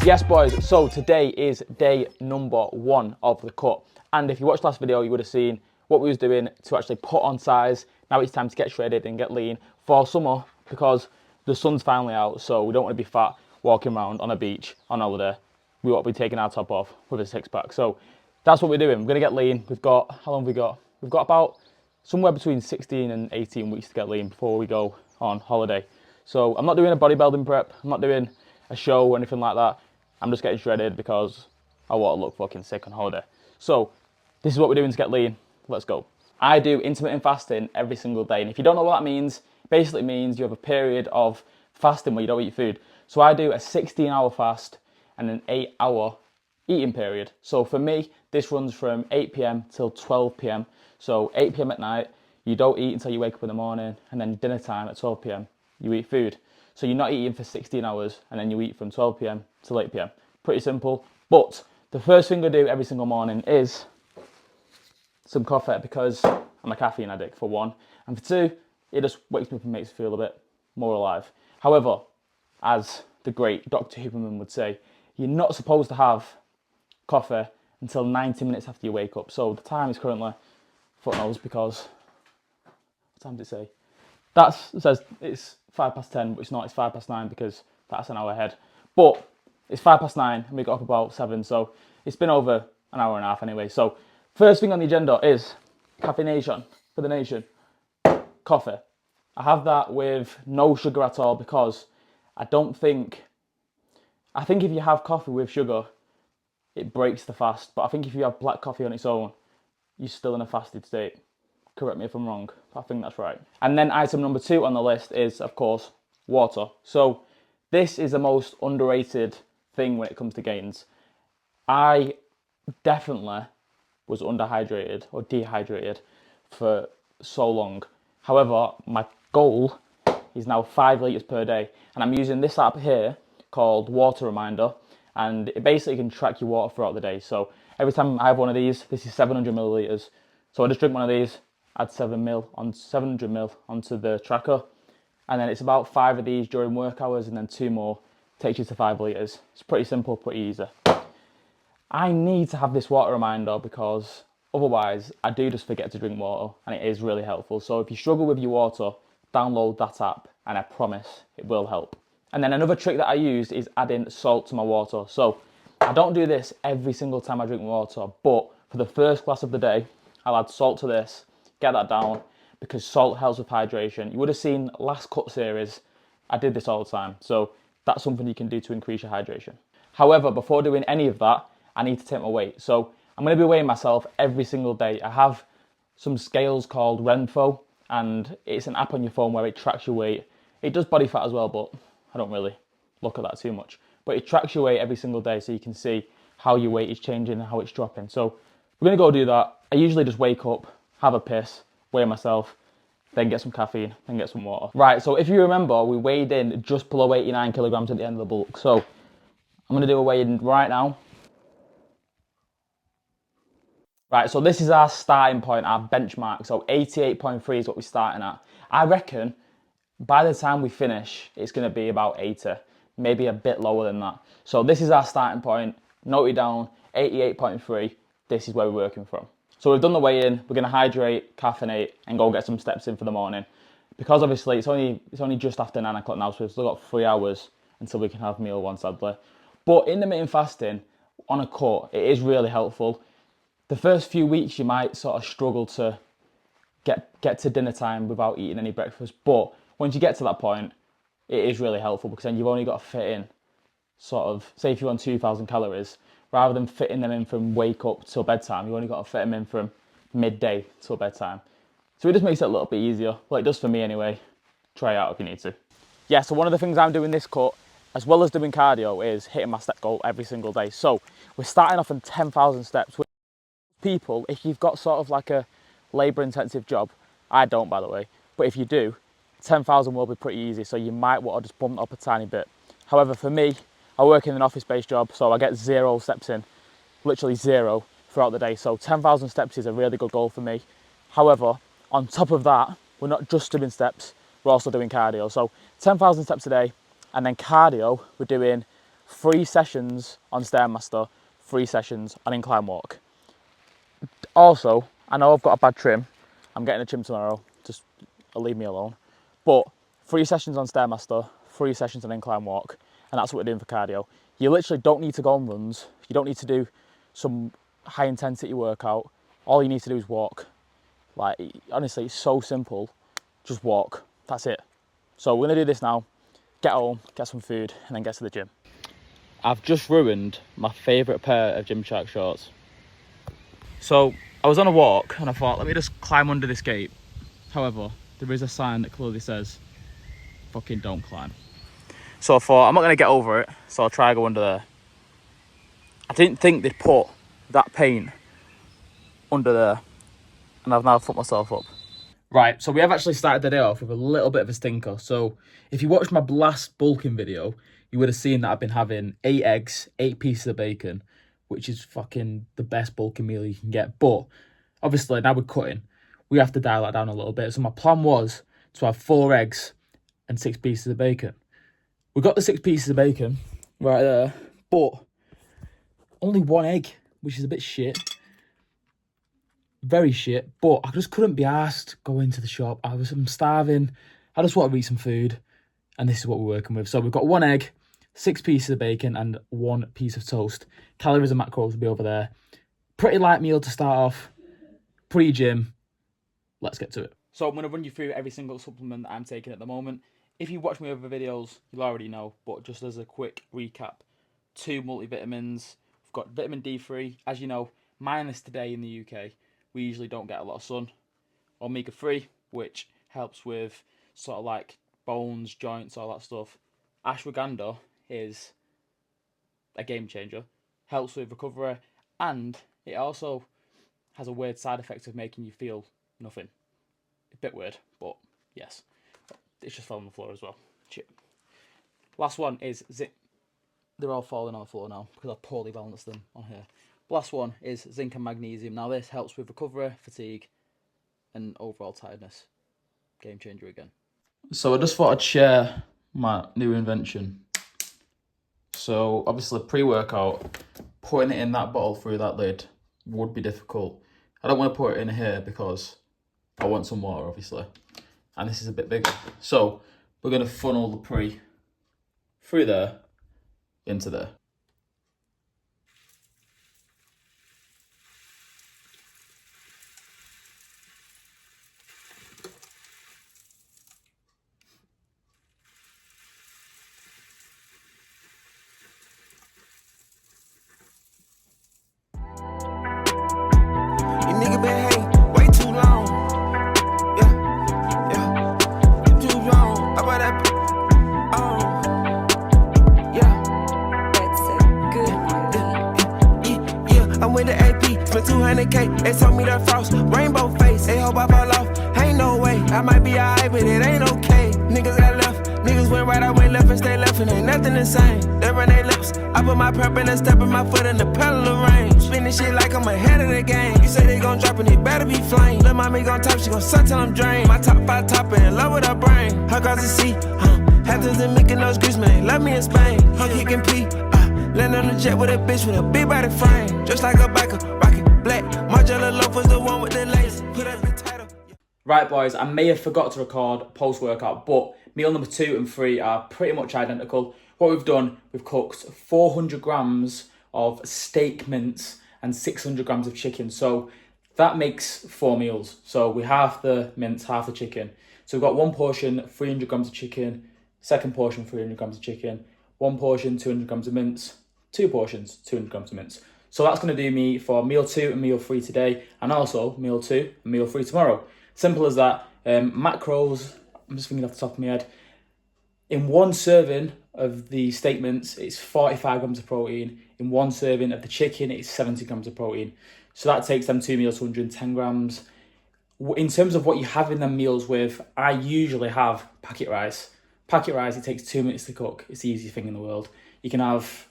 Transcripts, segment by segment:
Yes boys, so today is day number 1 of the cut, and if you watched last video you would have seen what we was doing to actually put on size. Now it's time to get shredded and get lean for summer because the sun's finally out, so we don't want to be fat walking around on a beach on holiday. We want to be taking our top off with a six-pack. So that's what we're doing. We're going to get lean. We've got, how long have we got? We've got about somewhere between 16 and 18 weeks to get lean before we go on holiday. So I'm not doing a bodybuilding prep. I'm not doing a show or anything like that. I'm just getting shredded because I want to look fucking sick on holiday. So this is what we're doing to get lean. Let's go. I do intermittent fasting every single day. And if you don't know what that means, it basically means you have a period of fasting where you don't eat food. So I do a 16-hour fast and an 8-hour eating period. So for me, this runs from 8 p.m. till 12 p.m. So 8 p.m. at night, you don't eat until you wake up in the morning, and then dinner time at 12 p.m. you eat food. So you're not eating for 16 hours, and then you eat from 12 p.m. till 8 p.m. Pretty simple. But the first thing I do every single morning is some coffee, because I'm a caffeine addict, for one. And for two, it just wakes me up and makes me feel a bit more alive. However, as the great Dr. Huberman would say, you're not supposed to have coffee until 90 minutes after you wake up. So the time is currently, fuck knows, because, what time does it say? It says it's 10:05, but it's not, it's 9:05 because that's an hour ahead. But it's 9:05 and we got up about 7, so it's been over an hour and a half anyway. So first thing on the agenda is caffeination for the nation. Coffee. I have that with no sugar at all because I think if you have coffee with sugar, it breaks the fast. But I think if you have black coffee on its own, you're still in a fasted state. Correct me if I'm wrong, but I think that's right. And then item number 2 on the list is, of course, water. So this is the most underrated thing when it comes to gains. I definitely was underhydrated or dehydrated for so long. However, my goal is now 5 litres per day. And I'm using this app here called Water Reminder. And it basically can track your water throughout the day. So every time I have one of these, this is 700 millilitres. So I just drink one of these, add 700 mil onto the tracker. And then it's about 5 of these during work hours, and then 2 more takes you to 5 litres. It's pretty simple, pretty easy. I need to have this water reminder because otherwise I do just forget to drink water, and it is really helpful. So if you struggle with your water, download that app and I promise it will help. And then another trick that I use is adding salt to my water. So I don't do this every single time I drink water, but for the first glass of the day, I'll add salt to this, get that down, because salt helps with hydration. You would have seen last cut series, I did this all the time. So that's something you can do to increase your hydration. However, before doing any of that, I need to take my weight. So I'm going to be weighing myself every single day. I have some scales called Renfo, and it's an app on your phone where it tracks your weight. It does body fat as well, but I don't really look at that too much. But it tracks your weight every single day so you can see how your weight is changing and how it's dropping. So we're going to go do that. I usually just wake up, have a piss, weigh myself, then get some caffeine, then get some water. Right, so if you remember, we weighed in just below 89 kilograms at the end of the bulk. So I'm going to do a weigh-in right now. Right, so this is our starting point, our benchmark. So 88.3 is what we're starting at. I reckon by the time we finish, it's going to be about 80, maybe a bit lower than that. So this is our starting point. Note it down, 88.3. This is where we're working from. So we've done the weigh-in. We're going to hydrate, caffeinate, and go get some steps in for the morning. Because obviously it's only just after 9 o'clock now, so we've still got 3 hours until we can have meal one, sadly. But intermittent fasting on a cut, it is really helpful. The first few weeks you might sort of struggle to get to dinner time without eating any breakfast, but once you get to that point, it is really helpful because then you've only got to fit in sort of, say if you want 2,000 calories, rather than fitting them in from wake up till bedtime, you've only got to fit them in from midday till bedtime. So it just makes it a little bit easier. Well, it does for me anyway. Try it out if you need to. Yeah, so one of the things I'm doing this cut, as well as doing cardio, is hitting my step goal every single day. So we're starting off on 10,000 steps. People, if you've got sort of like a labour intensive job, I don't by the way, but if you do, 10,000 will be pretty easy, so you might want to just bump it up a tiny bit. However, for me, I work in an office-based job, so I get 0 steps in, literally 0 throughout the day, so 10,000 steps is a really good goal for me. However, on top of that, we're not just doing steps, we're also doing cardio. So 10,000 steps a day, and then cardio, we're doing 3 sessions on Stairmaster, 3 sessions on incline walk. Also, I know I've got a bad trim. I'm getting a trim tomorrow, just leave me alone. But 3 sessions on Stairmaster, 3 sessions on incline walk, and that's what we're doing for cardio. You literally don't need to go on runs. You don't need to do some high intensity workout. All you need to do is walk. Like, honestly, it's so simple. Just walk, that's it. So we're gonna do this now, get home, get some food, and then get to the gym. I've just ruined my favourite pair of Gymshark shorts. So I was on a walk and I thought, let me just climb under this gate. However, there is a sign that clearly says, fucking don't climb. So I thought, I'm not gonna get over it, so I'll try to go under there. I didn't think they'd put that paint under there, and I've now fucked myself up. Right, so we have actually started the day off with a little bit of a stinker. So if you watched my last bulking video, you would have seen that I've been having 8 eggs, 8 pieces of bacon, which is fucking the best bulking meal you can get. But obviously now we're cutting, we have to dial that down a little bit. So my plan was to have 4 eggs and 6 pieces of bacon. We got the 6 pieces of bacon right there, but only 1 egg, which is a bit shit. Very shit, but I just couldn't be arsed going to the shop. I'm starving. I just want to eat some food, and this is what we're working with. So we've got 1 egg, 6 pieces of bacon, and 1 piece of toast. Calories and macros will be over there. Pretty light meal to start off, pre-gym. Let's get to it. So I'm going to run you through every single supplement that I'm taking at the moment. If you watch my other videos, you'll already know, but just as a quick recap, 2 multivitamins. We've got vitamin D3. As you know, minus today in the UK. We usually don't get a lot of sun. Omega-3, which helps with sort of like bones, joints, all that stuff. Ashwagandha is a game changer. Helps with recovery, and it also has a weird side effect of making you feel nothing. A bit weird, but yes. It's just fell on the floor as well. Shit. Last one is zinc. They're all falling on the floor now because I've poorly balanced them on here. Last one is zinc and magnesium. Now this helps with recovery, fatigue, and overall tiredness. Game changer again. So I just thought I'd share my new invention. So obviously pre-workout, putting it in that bottle through that lid would be difficult. I don't want to put it in here because I want some water, obviously. And this is a bit bigger. So we're going to funnel the pre through there into there. Nigga been hating way too long. Yeah, too long. About that, yeah. That's a good one. Yeah, I went to AP, spent 200K. They told me that frost, rainbow face. They hope I fall off, ain't no way. I might be alright, but it ain't okay. Niggas got left, niggas went right, I went left and stay left, and ain't nothing the same. They run their lips, I put my purple and stepping my foot in the pedal of rain. Spinning shit like I'm ahead of the game. You say they gon' drop and it better be flame. Lil' mommy gon' top, she gon' suck till I'm drained. My top 5 topper in love with her brain. Her cause to see, Hamptons and making those grease, man, they love me in Spain. Her kicking P, land on the jet with a bitch with a big body frame. Just like a biker, rocket black. Margiela loaf was the one with the lace. Put up the title. Right boys, I may have forgot to record post-workout, but meal number 2 and 3 are pretty much identical. What we've done, we've cooked 400 grams of steak mince and 600 grams of chicken. So that makes 4 meals. So we half the mince, half the chicken. So we've got 1 portion, 300 grams of chicken, second portion, 300 grams of chicken, 1 portion, 200 grams of mince, 2 portions, 200 grams of mince. So that's going to do me for meal 2 and meal 3 today, and also meal 2 and meal 3 tomorrow. Simple as that. Macros, I'm just thinking off the top of my head. In 1 serving of the steak mince, it's 45 grams of protein. In 1 serving of the chicken, it's 70 grams of protein. So that takes them 2 meals to 110 grams. In terms of what you have in them meals with, I usually have packet rice. Packet rice, it takes 2 minutes to cook. It's the easiest thing in the world. You can have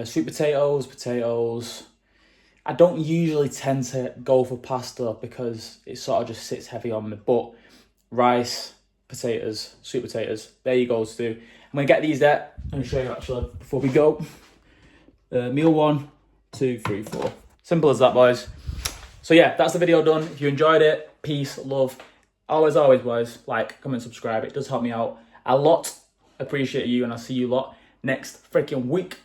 sweet potatoes. I don't usually tend to go for pasta because it sort of just sits heavy on me. But rice, potatoes, sweet potatoes, there you go, Stu. I'm going to get these there and show you actually before we go. Meal 1, 2, 3, 4. Simple as that, boys. So yeah, that's the video done. If you enjoyed it, peace, love. Always, boys, like, comment, subscribe. It does help me out a lot. Appreciate you, and I'll see you lot next freaking week.